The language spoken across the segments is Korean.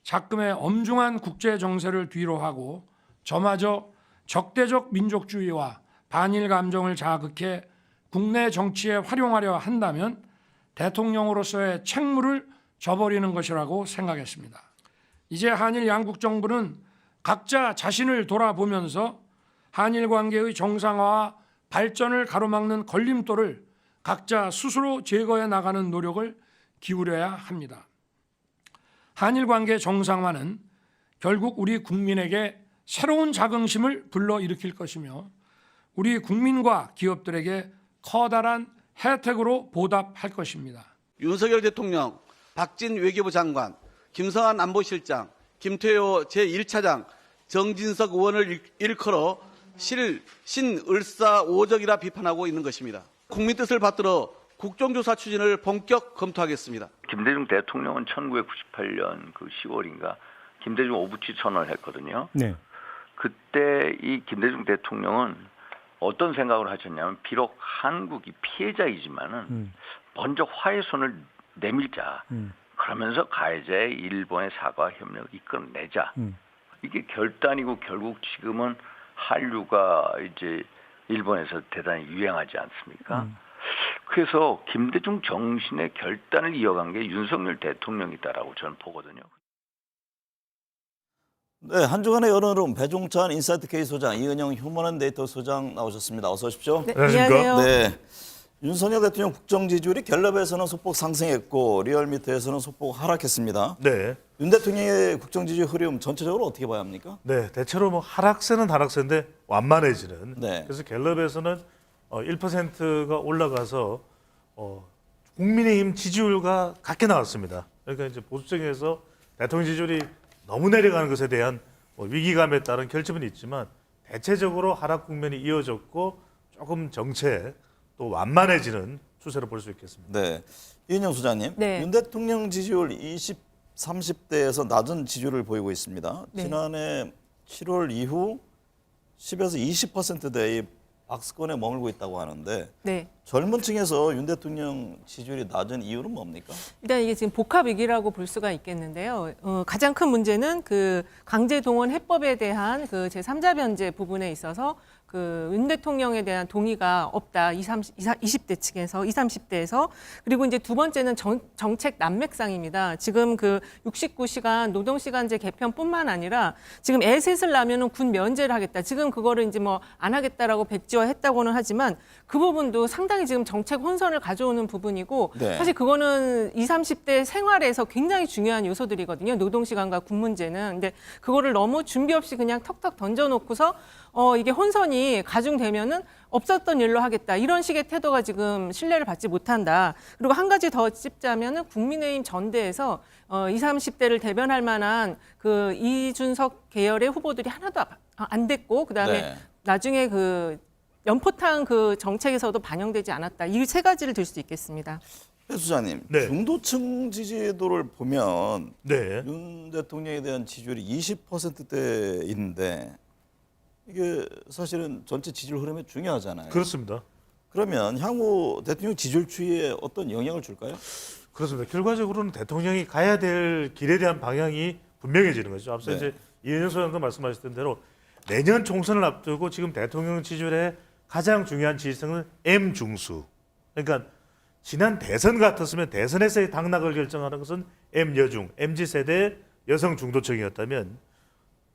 작금의 엄중한 국제 정세를 뒤로하고 저마저 적대적 민족주의와 반일 감정을 자극해 국내 정치에 활용하려 한다면 대통령으로서의 책무를 져버리는 것이라고 생각했습니다. 이제 한일 양국 정부는 각자 자신을 돌아보면서 한일 관계의 정상화와 발전을 가로막는 걸림돌을 각자 스스로 제거해 나가는 노력을 기울여야 합니다. 한일 관계 정상화는 결국 우리 국민에게 새로운 자긍심을 불러일으킬 것이며 우리 국민과 기업들에게 커다란 혜택으로 보답할 것입니다. 윤석열 대통령, 박진 외교부 장관, 김성한 안보실장, 김태효 제1차장, 정진석 의원을 일컬어 신을사오적이라 비판하고 있는 것입니다. 국민 뜻을 받들어 국정조사 추진을 본격 검토하겠습니다. 김대중 대통령은 1998년 그 10월인가 김대중 오부치 선언을 했거든요. 네. 그때 이 김대중 대통령은 어떤 생각을 하셨냐면 비록 한국이 피해자이지만은 먼저 화해 손을 내밀자. 그러면서 가해자의 일본의 사과 협력을 이끌어내자. 이게 결단이고 결국 지금은 한류가 이제 일본에서 대단히 유행하지 않습니까? 그래서 김대중 정신의 결단을 이어간 게 윤석열 대통령이다라고 저는 보거든요. 네, 한 주간의 여론은 배종찬 인사이트 K 소장, 이은영 휴먼 데이터 소장 나오셨습니다. 어서 오십시오. 네, 안녕하세요. 네, 윤석열 대통령 국정 지지율이 갤럽에서는 소폭 상승했고 리얼미터에서는 소폭 하락했습니다. 네. 윤 대통령의 국정 지지 흐름 전체적으로 어떻게 봐야 합니까? 네, 대체로 뭐 하락세는 하락세인데 완만해지는. 네. 그래서 갤럽에서는 1%가 올라가서 국민의힘 지지율과 같게 나왔습니다. 그러니까 이제 보수층에서 대통령 지지율이 너무 내려가는 것에 대한 위기감에 따른 결집은 있지만 대체적으로 하락 국면이 이어졌고 조금 정체 또 완만해지는 추세로 볼 수 있겠습니다. 네, 이은영 소장님, 네. 윤 대통령 지지율 20, 30대에서 낮은 지지율을 보이고 있습니다. 네. 지난해 7월 이후 10에서 20%대의 박스권에 머물고 있다고 하는데 네. 젊은 층에서 윤 대통령 지지율이 낮은 이유는 뭡니까? 일단 이게 지금 복합 위기라고 볼 수가 있겠는데요. 가장 큰 문제는 그 강제 동원 해법에 대한 그 제3자 변제 부분에 있어서 그 윤 대통령에 대한 동의가 없다. 20대 측에서 20, 30대에서 그리고 이제 두 번째는 정책 난맥상입니다. 지금 그 69시간 노동시간제 개편뿐만 아니라 지금 애 셋을 낳으면은 군 면제를 하겠다. 지금 그거를 이제 뭐 안 하겠다라고 백지화했다고는 하지만 그 부분도 상당히 지금 정책 혼선을 가져오는 부분이고 네. 사실 그거는 20, 30대 생활에서 굉장히 중요한 요소들이거든요. 노동시간과 군 문제는. 근데 그거를 너무 준비 없이 그냥 턱턱 던져놓고서 이게 혼선이 가중되면은 없었던 일로 하겠다. 이런 식의 태도가 지금 신뢰를 받지 못한다. 그리고 한 가지 더 찝자면은 국민의힘 전대에서 20, 30대를 대변할 만한 그 이준석 계열의 후보들이 하나도 안 됐고 그다음에 네. 나중에 그 연포탕 그 정책에서도 반영되지 않았다. 이 세 가지를 들 수 있겠습니다. 배 소장님, 네. 중도층 지지도를 보면 네. 윤 대통령에 대한 지지율이 20%대인데 이게 사실은 전체 지지율 흐름에 중요하잖아요. 그렇습니다. 그러면 향후 대통령 지지율 추이에 어떤 영향을 줄까요? 그렇습니다. 결과적으로는 대통령이 가야 될 길에 대한 방향이 분명해지는 거죠. 앞서 네. 이제 이은영 소장도 말씀하셨던 대로 내년 총선을 앞두고 지금 대통령 지지율의 가장 중요한 지지층은 M 중수. 그러니까 지난 대선 같았으면 대선에서의 당락을 결정하는 것은 M 여중, MZ 세대 여성 중도층이었다면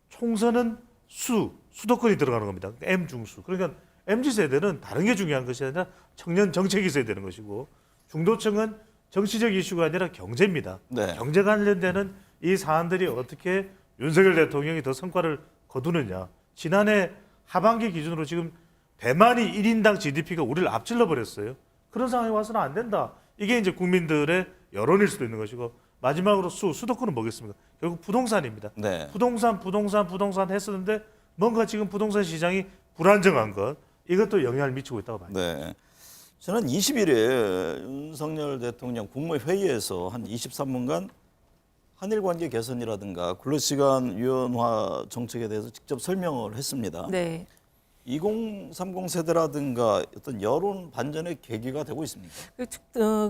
총선은 수도권이 들어가는 겁니다. M 중수. 그러니까 MZ 세대는 다른 게 중요한 것이 아니라 청년 정책이 있어야 되는 것이고 중도층은 정치적 이슈가 아니라 경제입니다. 네. 경제 관련되는 이 사안들이 어떻게 윤석열 대통령이 더 성과를 거두느냐. 지난해 하반기 기준으로 지금 대만이 1인당 GDP가 우리를 앞질러 버렸어요. 그런 상황이 와서는 안 된다. 이게 이제 국민들의 여론일 수도 있는 것이고 마지막으로 수도권은 뭐겠습니까? 결국 부동산입니다. 네. 부동산 했었는데 뭔가 지금 부동산 시장이 불안정한 것 이것도 영향을 미치고 있다고 봐요. 네. 지난 20일에 윤석열 대통령 국무회의에서 한 23분간 한일 관계 개선이라든가 근로시간 유연화 정책에 대해서 직접 설명을 했습니다. 네. 2030 세대라든가 어떤 여론 반전의 계기가 되고 있습니까?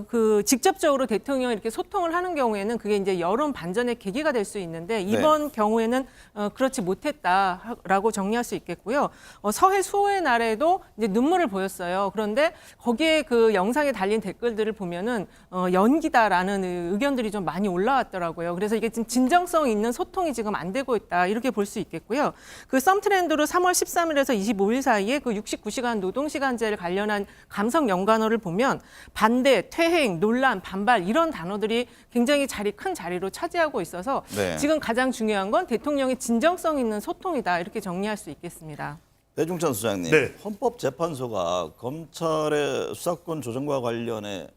그 직접적으로 대통령이 이렇게 소통을 하는 경우에는 그게 이제 여론 반전의 계기가 될 수 있는데 이번 경우에는 그렇지 못했다라고 정리할 수 있겠고요. 서해 수호의 날에도 이제 눈물을 보였어요. 그런데 거기에 그 영상에 달린 댓글들을 보면은 연기다라는 의견들이 좀 많이 올라왔더라고요. 그래서 이게 지금 진정성 있는 소통이 지금 안 되고 있다 이렇게 볼 수 있겠고요. 그 썸트렌드로 3월 13일에서 25일 사이에 그 69시간 노동시간제를 관련한 감성 연관어를 보면 반대, 퇴행, 논란, 반발 이런 단어들이 굉장히 큰 자리로 차지하고 있어서 네. 지금 가장 중요한 건 대통령의 진정성 있는 소통이다 이렇게 정리할 수 있겠습니다. 배종찬 수장님, 네. 헌법재판소가 검찰의 수사권 조정과 관련해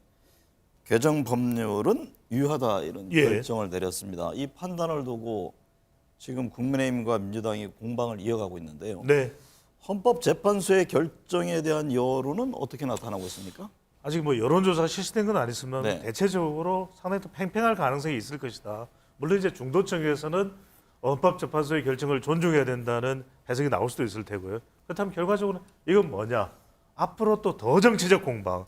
개정 법률은 유효하다 이런 예. 결정을 내렸습니다. 이 판단을 두고 지금 국민의힘과 민주당이 공방을 이어가고 있는데요. 네. 헌법재판소의 결정에 대한 여론은 어떻게 나타나고 있습니까? 아직 뭐 여론조사가 실시된 건 아니지만 네. 대체적으로 상당히 또 팽팽할 가능성이 있을 것이다. 물론 이제 중도층에서는 헌법재판소의 결정을 존중해야 된다는 해석이 나올 수도 있을 테고요. 그렇다면 결과적으로 이건 뭐냐? 앞으로 또 더 정치적 공방,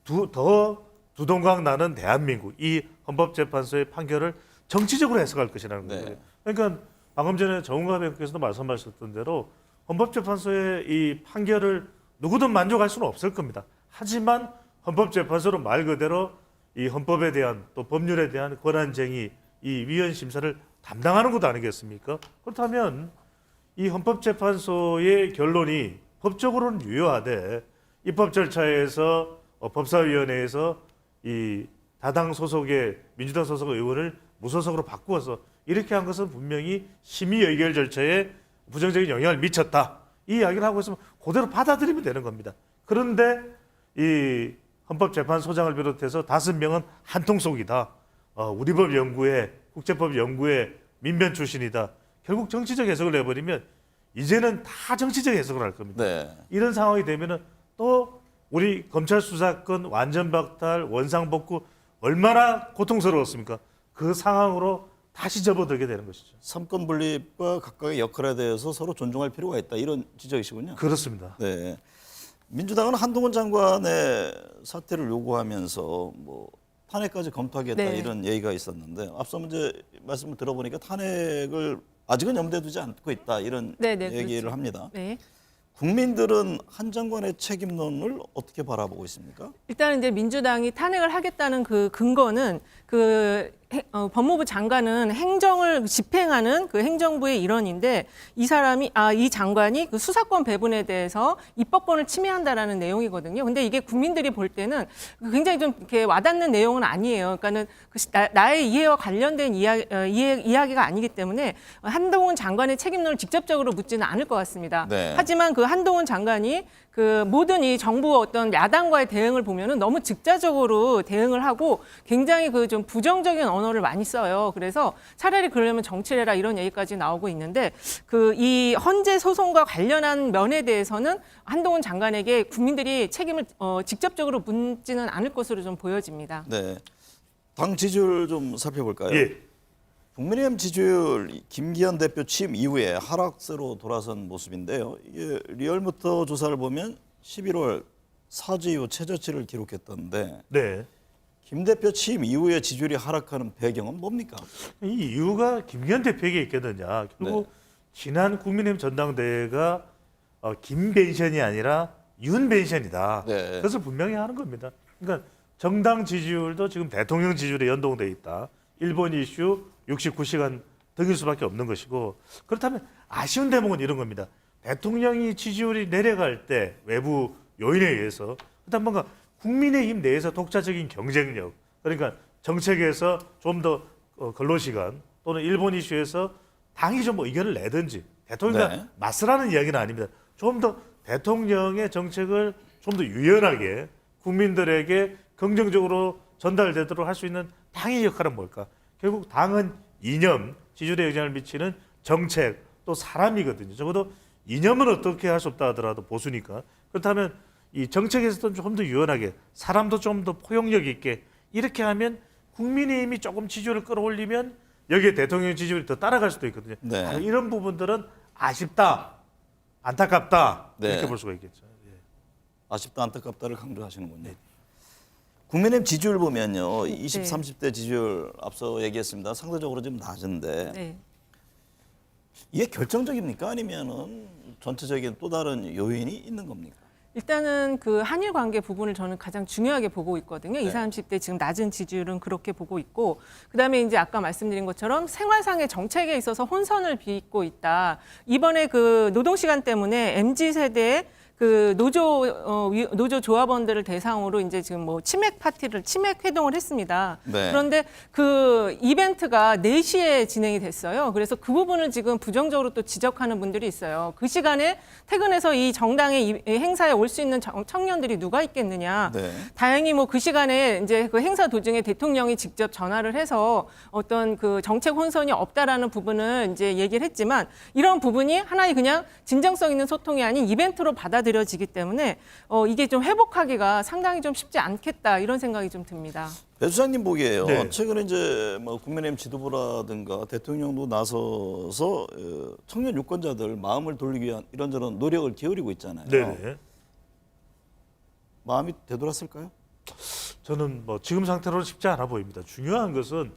더 두동강 나는 대한민국 이 헌법재판소의 판결을 정치적으로 해석할 것이라는 네. 거예요. 그러니까 방금 전에 정은가 배우께서도 말씀하셨던 대로 헌법재판소의 이 판결을 누구든 만족할 수는 없을 겁니다. 하지만 헌법재판소로 말 그대로 이 헌법에 대한 또 법률에 대한 권한쟁의 이 위헌 심사를 담당하는 것 아니겠습니까? 그렇다면 이 헌법재판소의 결론이 법적으로는 유효하되 입법 절차에서 법사위원회에서 이 다당 소속의 민주당 소속 의원을 무소속으로 바꾸어서 이렇게 한 것은 분명히 심의 의결 절차에 부정적인 영향을 미쳤다. 이 이야기를 하고 있으면 그대로 받아들이면 되는 겁니다. 그런데 이 헌법재판소장을 비롯해서 5명은 한통속이다. 우리 법 연구회, 국제법 연구회 민변 출신이다. 결국 정치적 해석을 해버리면 이제는 다 정치적 해석을 할 겁니다. 네. 이런 상황이 되면은 또 우리 검찰 수사권 완전 박탈, 원상 복구 얼마나 고통스러웠습니까? 그 상황으로 다시 접어들게 되는 것이죠. 삼권 분립과 각각의 역할에 대해서 서로 존중할 필요가 있다 이런 지적이시군요. 그렇습니다. 네. 민주당은 한동훈 장관의 사퇴를 요구하면서 뭐 탄핵까지 검토하겠다 네. 이런 얘기가 있었는데 앞서 문제 말씀을 들어보니까 탄핵을 아직은 염두에 두지 않고 있다 이런 네, 얘기를 그렇죠. 합니다. 네. 국민들은 한 장관의 책임론을 어떻게 바라보고 있습니까? 일단 이제 민주당이 탄핵을 하겠다는 그 근거는 법무부 장관은 행정을 집행하는 그 행정부의 일원인데 이 장관이 그 수사권 배분에 대해서 입법권을 침해한다라는 내용이거든요. 근데 이게 국민들이 볼 때는 굉장히 좀 이렇게 와닿는 내용은 아니에요. 그러니까는 나의 이해와 관련된 이야기가 아니기 때문에 한동훈 장관의 책임론을 직접적으로 묻지는 않을 것 같습니다. 네. 하지만 그 한동훈 장관이 그 모든 이 정부 어떤 야당과의 대응을 보면은 너무 즉자적으로 대응을 하고 굉장히 그 좀 부정적인 언어를 많이 써요. 그래서 차라리 그러려면 정치를 해라 이런 얘기까지 나오고 있는데 그 이 헌재 소송과 관련한 면에 대해서는 한동훈 장관에게 국민들이 책임을 직접적으로 묻지는 않을 것으로 좀 보여집니다. 네. 당 지지율 좀 살펴볼까요? 예. 국민의힘 지지율 김기현 대표 취임 이후에 하락세로 돌아선 모습인데요. 이게 리얼미터 조사를 보면 11월 사주 이후 최저치를 기록했던데 네. 김 대표 취임 이후에 지지율이 하락하는 배경은 뭡니까? 이 이유가 김기현 대표에게 있겠느냐. 결국 네. 지난 국민의힘 전당대회가 김벤션이 아니라 윤벤션이다. 네. 그것을 분명히 하는 겁니다. 그러니까 정당 지지율도 지금 대통령 지지율에 연동돼 있다. 일본 이슈 69시간 등일 수밖에 없는 것이고 그렇다면 아쉬운 대목은 이런 겁니다. 대통령이 지지율이 내려갈 때 외부 요인에 의해서 그다음 뭔가 국민의힘 내에서 독자적인 경쟁력 그러니까 정책에서 좀 더 근로시간 또는 일본 이슈에서 당이 좀 뭐 의견을 내든지 대통령과 네. 맞서라는 이야기는 아닙니다. 좀 더 대통령의 정책을 좀 더 유연하게 국민들에게 긍정적으로 전달되도록 할 수 있는 당의 역할은 뭘까? 결국 당은 이념, 지지율에 영향을 미치는 정책, 또 사람이거든요. 적어도 이념은 어떻게 할 수 없다 하더라도 보수니까. 그렇다면 이 정책에서도 좀 더 유연하게, 사람도 좀 더 포용력 있게 이렇게 하면 국민의힘이 조금 지지율을 끌어올리면 여기에 대통령 지지율이 더 따라갈 수도 있거든요. 네. 이런 부분들은 아쉽다. 안타깝다 네. 이렇게 볼 수가 있겠죠. 예. 아쉽다 안타깝다를 강조하시는군요. 국민의힘 지지율 보면요. 네. 20, 30대 지지율 앞서 얘기했습니다. 상대적으로 좀 낮은데 네. 이게 결정적입니까? 아니면은 전체적인 또 다른 요인이 있는 겁니까? 일단은 그 한일 관계 부분을 저는 가장 중요하게 보고 있거든요. 네. 20, 30대 지금 낮은 지지율은 그렇게 보고 있고, 그다음에 이제 아까 말씀드린 것처럼 생활상의 정책에 있어서 혼선을 빚고 있다. 이번에 그 노동 시간 때문에 MZ 세대의 그 노조 조합원들을 대상으로 이제 지금 뭐 치맥 회동을 했습니다. 네. 그런데 그 이벤트가 4시에 진행이 됐어요. 그래서 그 부분을 지금 부정적으로 또 지적하는 분들이 있어요. 그 시간에 퇴근해서 이 정당의 이 행사에 올 수 있는 청년들이 누가 있겠느냐. 네. 다행히 뭐 그 시간에 이제 그 행사 도중에 대통령이 직접 전화를 해서 어떤 그 정책 혼선이 없다라는 부분을 이제 얘기를 했지만, 이런 부분이 하나의 그냥 진정성 있는 소통이 아닌 이벤트로 받아들여지기 때문에 이게 좀 회복하기가 상당히 좀 쉽지 않겠다, 이런 생각이 좀 듭니다. 배 수장님 보기에요. 네. 최근에 이제 뭐 국민의힘 지도부라든가 대통령도 나서서 청년 유권자들 마음을 돌리기 위한 이런저런 노력을 기울이고 있잖아요. 네. 마음이 되돌았을까요? 저는 뭐 지금 상태로는 쉽지 않아 보입니다. 중요한 것은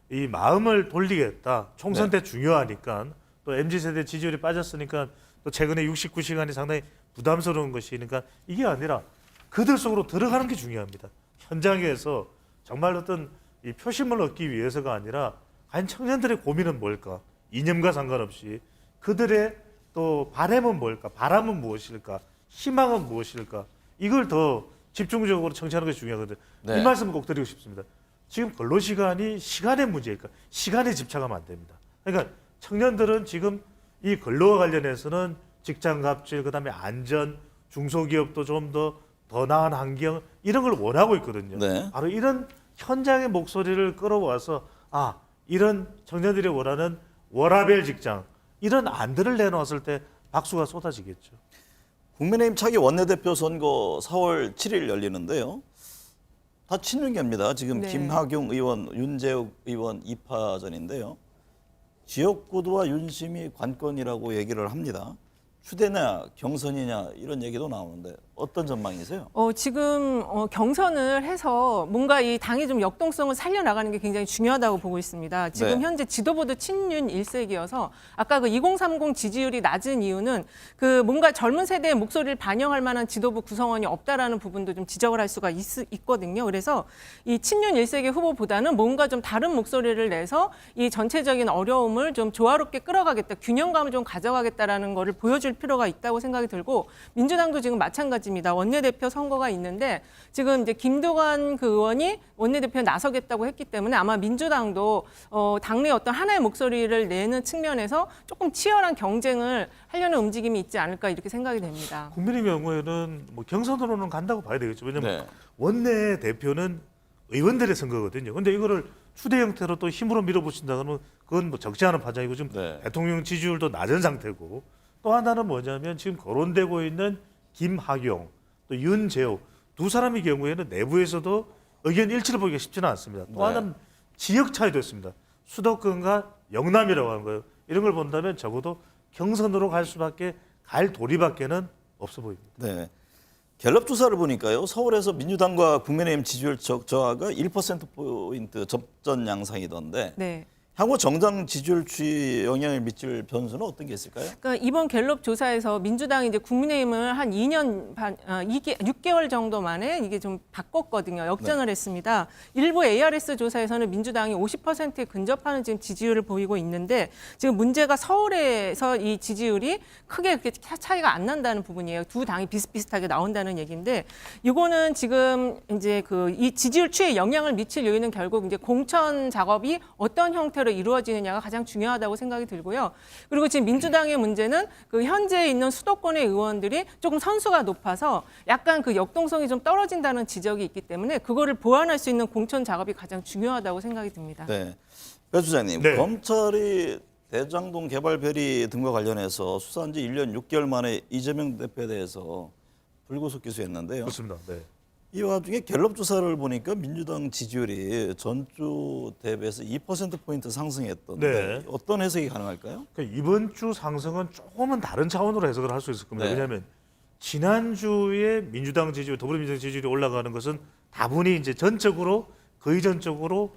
이 마음을 돌리겠다. 총선 때 중요하니까, 또 MZ 세대 지지율이 빠졌으니까, 또 최근에 69시간이 상당히 부담스러운 것이니까, 이게 아니라 그들 속으로 들어가는 게 중요합니다. 현장에서 정말 어떤 이 표심을 얻기 위해서가 아니라 과연 청년들의 고민은 뭘까? 이념과 상관없이 그들의 또 바람은 뭘까? 바람은 무엇일까? 희망은 무엇일까? 이걸 더 집중적으로 청취하는 것이 중요하거든요. 네. 이 말씀을 꼭 드리고 싶습니다. 지금 근로 시간이 시간의 문제일까? 시간에 집착하면 안 됩니다. 그러니까 청년들은 지금 이 근로와 관련해서는 직장 갑질, 그다음에 안전, 중소기업도 좀 더 나은 환경, 이런 걸 원하고 있거든요. 네. 바로 이런 현장의 목소리를 끌어와서 이런 청년들이 원하는 워라밸 직장, 이런 안들을 내놓았을 때 박수가 쏟아지겠죠. 국민의힘 차기 원내대표 선거 4월 7일 열리는데요. 다 친윤계입니다. 지금 네. 김학용 의원, 윤재욱 의원 2파전인데요. 지역구도와 윤심이 관건이라고 얘기를 합니다. 추대냐 경선이냐 이런 얘기도 나오는데 어떤 전망이세요? 지금 경선을 해서 뭔가 이 당이 좀 역동성을 살려나가는 게 굉장히 중요하다고 보고 있습니다. 지금 네. 현재 지도부도 친윤 일색이어서 아까 그 2030 지지율이 낮은 이유는 그 뭔가 젊은 세대의 목소리를 반영할 만한 지도부 구성원이 없다라는 부분도 좀 지적을 할 수가 있거든요. 그래서 이 친윤 일색의 후보보다는 뭔가 좀 다른 목소리를 내서 이 전체적인 어려움을 좀 조화롭게 끌어가겠다, 균형감을 좀 가져가겠다라는 거를 보여줄 필요가 있다고 생각이 들고, 민주당도 지금 마찬가지입니다. 원내대표 선거가 있는데 지금 이제 김두관 그 의원이 원내대표에 나서겠다고 했기 때문에 아마 민주당도 당내 어떤 하나의 목소리를 내는 측면에서 조금 치열한 경쟁을 하려는 움직임이 있지 않을까, 이렇게 생각이 됩니다. 국민의 경우에는 뭐 경선으로는 간다고 봐야 되겠죠. 왜냐하면 네. 원내 대표는 의원들의 선거거든요. 근데 이거를 추대 형태로 또 힘으로 밀어붙인다 그러면 그건 뭐 적지 않은 파장이고, 지금 네. 대통령 지지율도 낮은 상태고, 또 하나는 뭐냐면 지금 거론되고 있는 김학용, 또 윤재욱 두 사람의 경우에는 내부에서도 의견 일치를 보기가 쉽지는 않습니다. 또 네. 하나는 지역 차이도 있습니다. 수도권과 영남이라고 하는 거예요. 이런 걸 본다면 적어도 경선으로 갈 수밖에, 갈 도리밖에는 없어 보입니다. 네. 갤럽 조사를 보니까요. 서울에서 민주당과 국민의힘 지지율 저하가 1%포인트 접전 양상이던데 네. 향후 정당 지지율 추이에 영향을 미칠 변수는 어떤 게 있을까요? 그러니까 이번 갤럽 조사에서 민주당이 이제 국민의힘을 한 2년 반, 6개월 정도 만에 이게 좀 바꿨거든요. 역전을 했습니다. 일부 ARS 조사에서는 민주당이 50%에 근접하는 지금 지지율을 보이고 있는데, 지금 문제가 서울에서 이 지지율이 크게 그렇게 차이가 안 난다는 부분이에요. 두 당이 비슷비슷하게 나온다는 얘기인데, 이거는 지금 이제 이 지지율 추이에 영향을 미칠 요인은 결국 이제 공천 작업이 어떤 형태로 이루어지느냐가 가장 중요하다고 생각이 들고요. 그리고 지금 민주당의 문제는 그 현재 있는 수도권의 의원들이 조금 선수가 높아서 약간 그 역동성이 좀 떨어진다는 지적이 있기 때문에 그거를 보완할 수 있는 공천 작업이 가장 중요하다고 생각이 듭니다. 네. 배 수장님, 네. 검찰이 대장동 개발 비리 등과 관련해서 수사한 지 1년 6개월 만에 이재명 대표에 대해서 불구속 기소했는데요. 그렇습니다. 네. 이 와중에 갤럽 조사를 보니까 민주당 지지율이 전주 대비해서 2%포인트 상승했던데 네. 어떤 해석이 가능할까요? 그러니까 이번 주 상승은 조금은 다른 차원으로 해석을 할 수 있을 겁니다. 네. 왜냐하면 지난주에 민주당 지지율, 더불어민주당 지지율이 올라가는 것은 다분히 이제 전적으로 거의 전적으로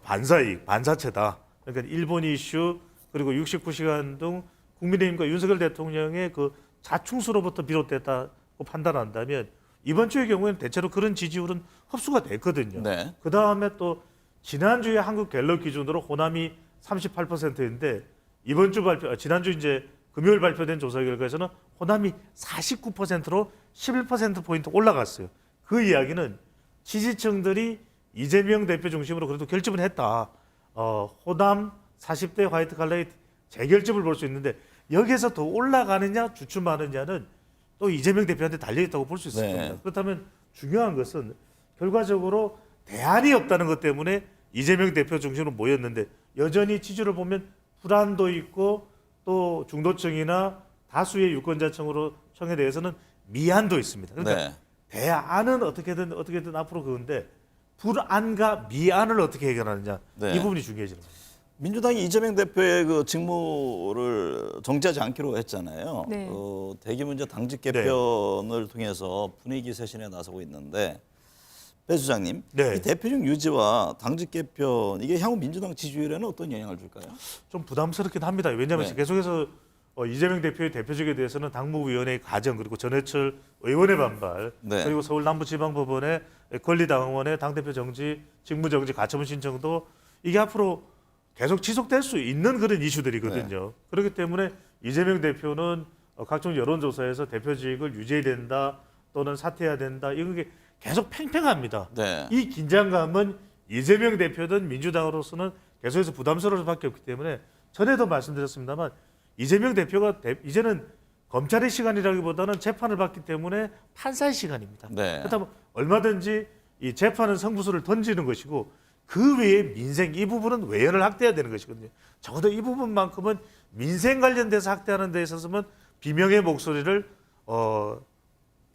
반사이익, 반사체다. 그러니까 일본 이슈 그리고 69시간 등 국민의힘과 윤석열 대통령의 그 자충수로부터 비롯됐다고 판단한다면 이번 주의 경우에는 대체로 그런 지지율은 흡수가 됐거든요. 네. 그 다음에 또 지난주에 한국 갤럽 기준으로 호남이 38%인데 이번 주 지난주 이제 금요일 발표된 조사 결과에서는 호남이 49%로 11%포인트 올라갔어요. 그 이야기는 지지층들이 이재명 대표 중심으로 그래도 결집은 했다. 호남 40대 화이트 칼라의 재결집을 볼 수 있는데 여기에서 더 올라가느냐 주춤하느냐는 또 이재명 대표한테 달려있다고 볼 수 있을 네. 겁니다. 그렇다면 중요한 것은 결과적으로 대안이 없다는 것 때문에 이재명 대표 중심으로 모였는데 여전히 지지를 보면 불안도 있고 또 중도층이나 다수의 유권자층에 대해서는 미안도 있습니다. 그러니까 네. 대안은 어떻게든 앞으로 그건데 불안과 미안을 어떻게 해결하느냐 네. 이 부분이 중요해지는 거죠. 민주당이 이재명 대표의 그 직무를 정지하지 않기로 했잖아요. 네. 대기 문제 당직 개편을 통해서 분위기 쇄신에 나서고 있는데 배 수장님, 네. 이 대표직 유지와 당직 개편 이게 향후 민주당 지지율에는 어떤 영향을 줄까요? 좀 부담스럽긴 합니다. 왜냐하면 네. 계속해서 이재명 대표의 대표직에 대해서는 당무위원회의 가정 그리고 전해철 의원의 반발 네. 그리고 서울 남부지방법원의 권리당원의 당대표 정지, 직무정지, 가처분 신청도 이게 앞으로 계속 지속될 수 있는 그런 이슈들이거든요. 그렇기 때문에 이재명 대표는 각종 여론조사에서 대표직을 유지해야 된다 또는 사퇴해야 된다 이게 계속 팽팽합니다. 네. 이 긴장감은 이재명 대표든 민주당으로서는 계속해서 부담스러울 수밖에 없기 때문에 전에도 말씀드렸습니다만 이재명 대표가 이제는 검찰의 시간이라기보다는 재판을 받기 때문에 판사의 시간입니다. 네. 그렇다면 얼마든지 이 재판은 승부수를 던지는 것이고 그 외에 민생 이 부분은 외연을 확대해야 되는 것이거든요. 적어도 이 부분만큼은 민생 관련돼서 확대하는 데 있어서는 비명의 목소리를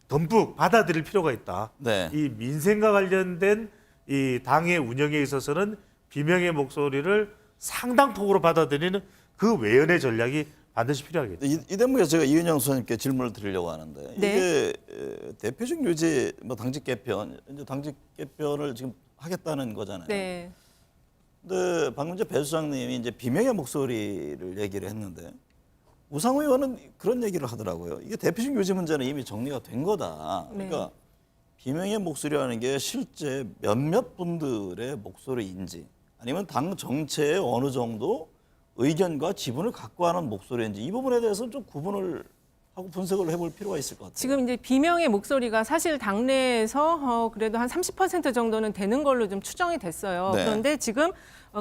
듬뿍 받아들일 필요가 있다. 네. 이 민생과 관련된 이 당의 운영에 있어서는 비명의 목소리를 상당폭으로 받아들이는 그 외연의 전략이 반드시 필요하겠죠. 이 대목에서 제가 이은영 수사님께 질문을 드리려고 하는데 네. 이게 대표직 유지, 뭐 당직 개편, 이제 당직 개편을 지금 하겠다는 거잖아요. 네. 근데 방금 배 수장님이 이제 비명의 목소리를 얘기를 했는데 우상호 의원은 그런 얘기를 하더라고요. 이게 대표직 유지 문제는 이미 정리가 된 거다. 그러니까 비명의 목소리라는 게 실제 몇몇 분들의 목소리인지 아니면 당 정체에 어느 정도 의견과 지분을 갖고 하는 목소리인지 이 부분에 대해서는 좀 구분을 하고 분석을 해볼 필요가 있을 것 같아요. 지금 이제 비명의 목소리가 사실 당내에서 그래도 한 30% 정도는 되는 걸로 좀 추정이 됐어요. 네. 그런데 지금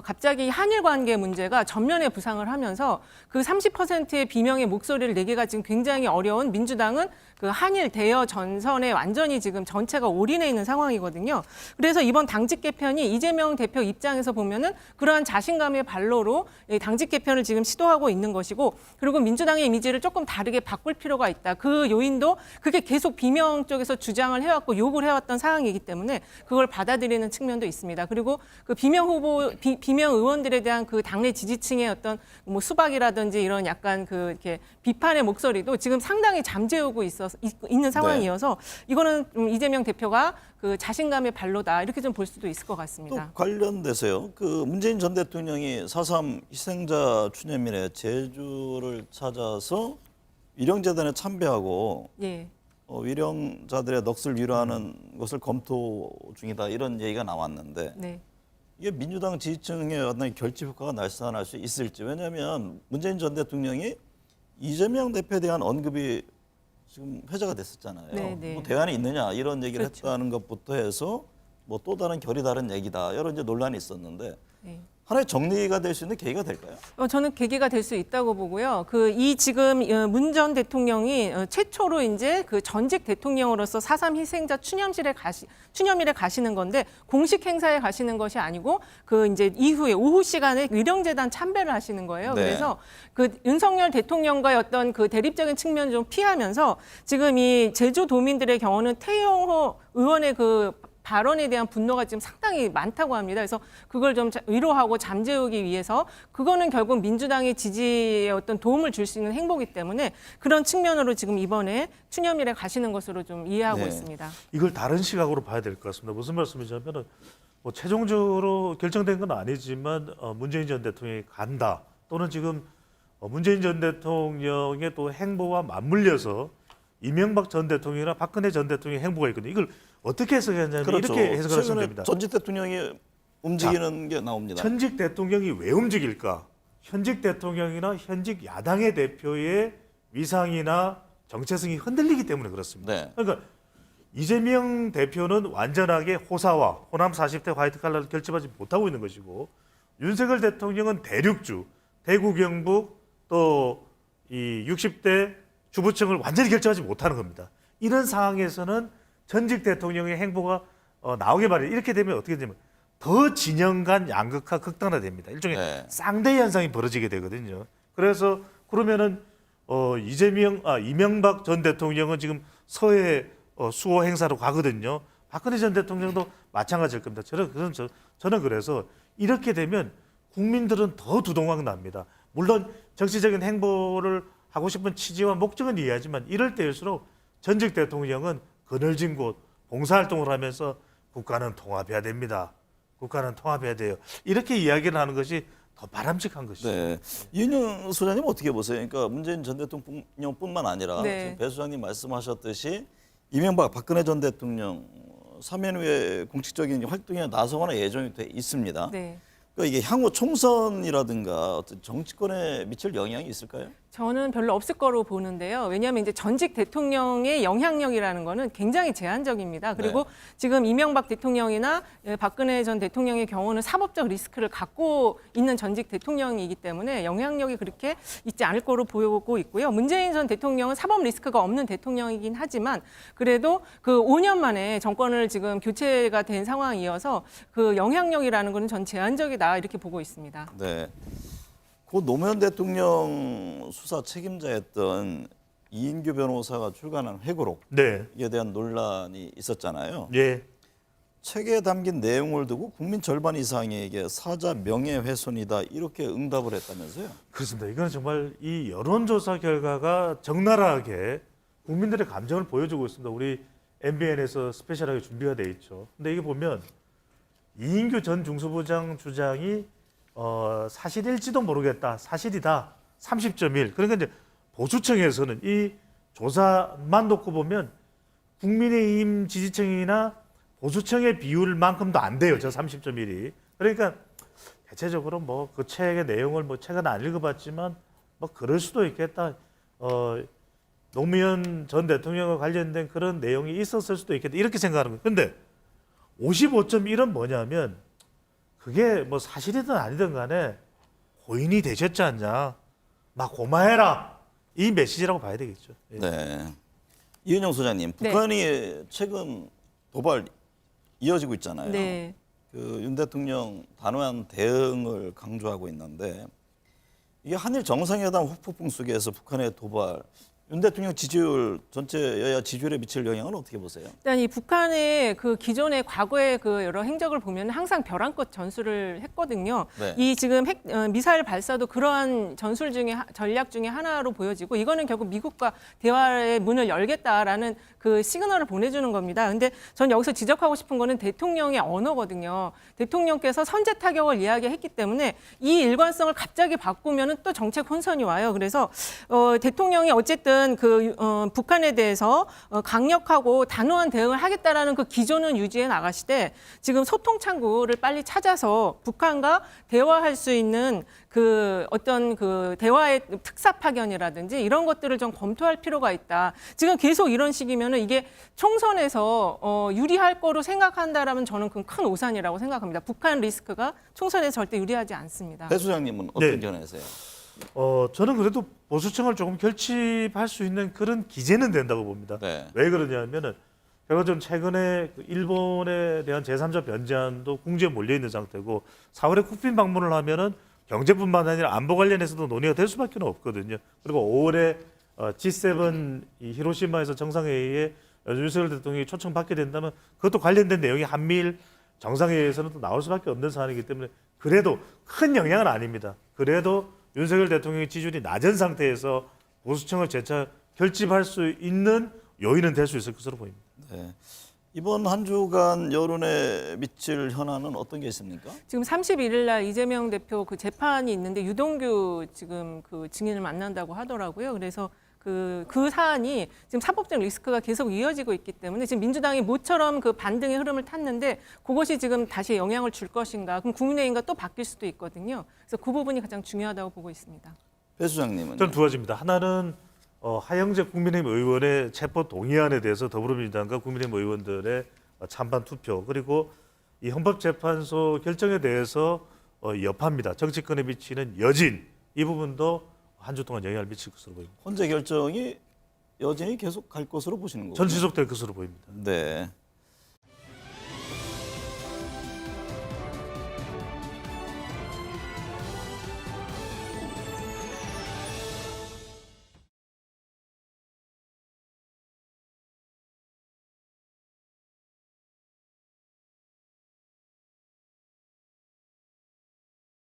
갑자기 한일 관계 문제가 전면에 부상을 하면서 그 30%의 비명의 목소리를 내기가 지금 굉장히 어려운 민주당은 그 한일 대여 전선에 완전히 지금 전체가 올인해 있는 상황이거든요. 그래서 이번 당직 개편이 이재명 대표 입장에서 보면은 그러한 자신감의 발로로 당직 개편을 지금 시도하고 있는 것이고 그리고 민주당의 이미지를 조금 다르게 바꿀 필요가 있다. 그 요인도 그게 계속 비명 쪽에서 주장을 해왔고 욕을 해왔던 상황이기 때문에 그걸 받아들이는 측면도 있습니다. 그리고 그 비명 의원들에 대한 그 당내 지지층의 어떤 뭐 수박이라든지 이런 약간 그 이렇게 비판의 목소리도 지금 상당히 잠재우고 있는 상황이어서 이거는 이재명 대표가 그 자신감의 발로다 이렇게 좀 볼 수도 있을 것 또 같습니다. 관련돼서요. 그 문재인 전 대통령이 4.3 희생자 추념일에 제주를 찾아서 위령재단에 참배하고 예. 위령자들의 넋을 위로하는 것을 검토 중이다 이런 얘기가 나왔는데 네. 이게 민주당 지지층의 어떤 결집 효과가 나타날 수 있을지. 왜냐하면 문재인 전 대통령이 이재명 대표에 대한 언급이 지금 회자가 됐었잖아요. 네, 네. 뭐 대안이 있느냐 이런 얘기를 그렇죠. 했다는 것부터 해서 뭐 또 다른 결이 다른 얘기다 여러 이제 논란이 있었는데 네. 하나의 정리가 될 수 있는 계기가 될까요? 저는 계기가 될 수 있다고 보고요. 이 지금 문 전 대통령이 최초로 이제 그 전직 대통령으로서 4.3 희생자 추념일에 가시는 건데 공식 행사에 가시는 것이 아니고 그 이제 이후에 오후 시간에 위령재단 참배를 하시는 거예요. 네. 그래서 그 윤석열 대통령과의 어떤 그 대립적인 측면을 좀 피하면서 지금 이 제주도민들의 경우는 태영호 의원의 그 발언에 대한 분노가 지금 상당히 많다고 합니다. 그래서 그걸 좀 위로하고 잠재우기 위해서 그거는 결국 민주당의 지지에 어떤 도움을 줄 수 있는 행보이기 때문에 그런 측면으로 지금 이번에 추념일에 가시는 것으로 좀 이해하고 네. 있습니다. 이걸 다른 시각으로 봐야 될 것 같습니다. 무슨 말씀이냐면은 뭐 최종적으로 결정된 건 아니지만 문재인 전 대통령이 간다 또는 지금 문재인 전 대통령의 또 행보와 맞물려서 이명박 전 대통령이나 박근혜 전 대통령의 행보가 있거든요. 이걸 어떻게 해석하냐면 그렇죠. 이렇게 해석을 하시면 최근에 됩니다. 전직 대통령이 움직이는 게 나옵니다. 현직 대통령이 왜 움직일까? 현직 대통령이나 현직 야당의 대표의 위상이나 정체성이 흔들리기 때문에 그렇습니다. 네. 그러니까 이재명 대표는 완전하게 호사와 호남 40대 화이트 칼라를 결집하지 못하고 있는 것이고 윤석열 대통령은 대륙주, 대구 경북 또 이 60대 주부층을 완전히 결집하지 못하는 겁니다. 이런 상황에서는 전직 대통령의 행보가 나오게 말이에요. 이렇게 되면 어떻게 되냐면 더 진영 간 양극화 극단화됩니다. 일종의 네. 쌍대 현상이 벌어지게 되거든요. 그래서 그러면은 이명박 전 대통령은 지금 서해 수호 행사로 가거든요. 박근혜 전 대통령도 마찬가지일 겁니다. 저는 그래서 이렇게 되면 국민들은 더 두동강 납니다. 물론 정치적인 행보를 하고 싶은 취지와 목적은 이해하지만 이럴 때일수록 전직 대통령은 그늘진 곳 봉사활동을 하면서 국가는 통합해야 됩니다. 국가는 통합해야 돼요. 이렇게 이야기를 하는 것이 더 바람직한 것이죠. 네. 이은영 소장님 어떻게 보세요? 그러니까 문재인 전 대통령뿐만 아니라 네. 지금 배 소장님 말씀하셨듯이 이명박 박근혜 전 대통령 사면 후에 공식적인 활동에 나서거나 예정이 돼 있습니다. 네. 그러니까 이게 향후 총선이라든가 어떤 정치권에 미칠 영향이 있을까요? 저는 별로 없을 거로 보는데요. 왜냐하면 이제 전직 대통령의 영향력이라는 거는 굉장히 제한적입니다. 그리고 네. 지금 이명박 대통령이나 박근혜 전 대통령의 경우는 사법적 리스크를 갖고 있는 전직 대통령이기 때문에 영향력이 그렇게 있지 않을 거로 보고 있고요. 문재인 전 대통령은 사법 리스크가 없는 대통령이긴 하지만 그래도 그 5년 만에 정권을 지금 교체가 된 상황이어서 그 영향력이라는 거는 전 제한적이다 이렇게 보고 있습니다. 네. 고 노무현 대통령 수사 책임자였던 이인규 변호사가 출간한 회고록 네. 이에 대한 논란이 있었잖아요. 예. 책에 담긴 내용을 두고 국민 절반 이상에게 사자 명예훼손이다 이렇게 응답을 했다면서요? 그렇습니다. 이건 정말 이 여론조사 결과가 적나라하게 국민들의 감정을 보여주고 있습니다. 우리 MBN에서 스페셜하게 준비가 돼 있죠. 근데 이게 보면 이인규 전 중수부장 주장이 사실일지도 모르겠다. 사실이다. 30.1. 그러니까 이제 보수층에서는 이 조사만 놓고 보면 국민의힘 지지층이나 보수층의 비율만큼도 안 돼요. 저 30.1이. 그러니까 대체적으로 뭐 그 책의 내용을 뭐 책은 안 읽어봤지만 뭐 그럴 수도 있겠다. 노무현 전 대통령과 관련된 그런 내용이 있었을 수도 있겠다. 이렇게 생각하는 거예요. 근데 55.1은 뭐냐면 그게 뭐 사실이든 아니든 간에 고인이 되셨지 않냐. 막 고마해라. 이 메시지라고 봐야 되겠죠. 예. 네. 이은영 소장님, 네. 북한이 최근 도발 이어지고 있잖아요. 네. 그 윤 대통령 단호한 대응을 강조하고 있는데 이게 한일 정상회담 후폭풍 속에서 북한의 도발, 윤 대통령 지지율 전체 여야 지지율에 미칠 영향은 어떻게 보세요? 일단 이 북한의 그 기존의 과거의 그 여러 행적을 보면 항상 벼랑끝 전술을 했거든요. 네. 이 지금 미사일 발사도 그러한 전술 중에 전략 중에 하나로 보여지고 이거는 결국 미국과 대화의 문을 열겠다라는 그 시그널을 보내주는 겁니다. 근데 전 여기서 지적하고 싶은 거는 대통령의 언어거든요. 대통령께서 선제 타격을 이야기했기 때문에 이 일관성을 갑자기 바꾸면은 또 정책 혼선이 와요. 그래서 대통령이 어쨌든 사실은 북한에 대해서 강력하고 단호한 대응을 하겠다라는 그 기조는 유지해 나가시되 지금 소통 창구를 빨리 찾아서 북한과 대화할 수 있는 그 어떤 그 대화의 특사 파견이라든지 이런 것들을 좀 검토할 필요가 있다. 지금 계속 이런 식이면은 이게 총선에서 유리할 거로 생각한다라면 저는 그건 큰 오산이라고 생각합니다. 북한 리스크가 총선에 절대 유리하지 않습니다. 배 소장님은 어떤 네. 견해세요? 저는 그래도 보수층을 조금 결집할 수 있는 그런 기제는 된다고 봅니다. 네. 왜 그러냐면은 제가 좀 최근에 그 일본에 대한 제3자 변제안도 궁지에 몰려 있는 상태고 4월에 쿠핀 방문을 하면은 경제뿐만 아니라 안보 관련해서도 논의가 될 수밖에 없거든요. 그리고 5월에 G7 이 히로시마에서 정상회의에 윤석열 대통령이 초청받게 된다면 그것도 관련된 내용이 한미일 정상회의에서는 또 나올 수밖에 없는 사안이기 때문에 그래도 큰 영향은 아닙니다. 그래도 윤석열 대통령의 지지율이 낮은 상태에서 보수층을 재차 결집할 수 있는 요인은 될 수 있을 것으로 보입니다. 네. 이번 한 주간 여론에 미칠 현안은 어떤 게 있습니까? 지금 31일 날 이재명 대표 그 재판이 있는데 유동규 지금 그 증인을 만난다고 하더라고요. 그래서 그 사안이 지금 사법적 리스크가 계속 이어지고 있기 때문에 지금 민주당이 모처럼 그 반등의 흐름을 탔는데 그것이 지금 다시 영향을 줄 것인가? 그럼 국민의힘과 또 바뀔 수도 있거든요. 그래서 그 부분이 가장 중요하다고 보고 있습니다. 배 소장님은? 저는 두 가지입니다. 하나는 하영재 국민의힘 의원의 체포 동의안에 대해서 더불어민주당과 국민의힘 의원들의 찬반 투표 그리고 이 헌법재판소 결정에 대해서 여파입니다. 정치권에 미치는 여진 이 부분도 한 주 동안 영향을 미칠 것으로 보입니다. 헌재 결정이 여전히 계속 갈 것으로 보시는 거죠? 전 지속될 것으로 보입니다. 네.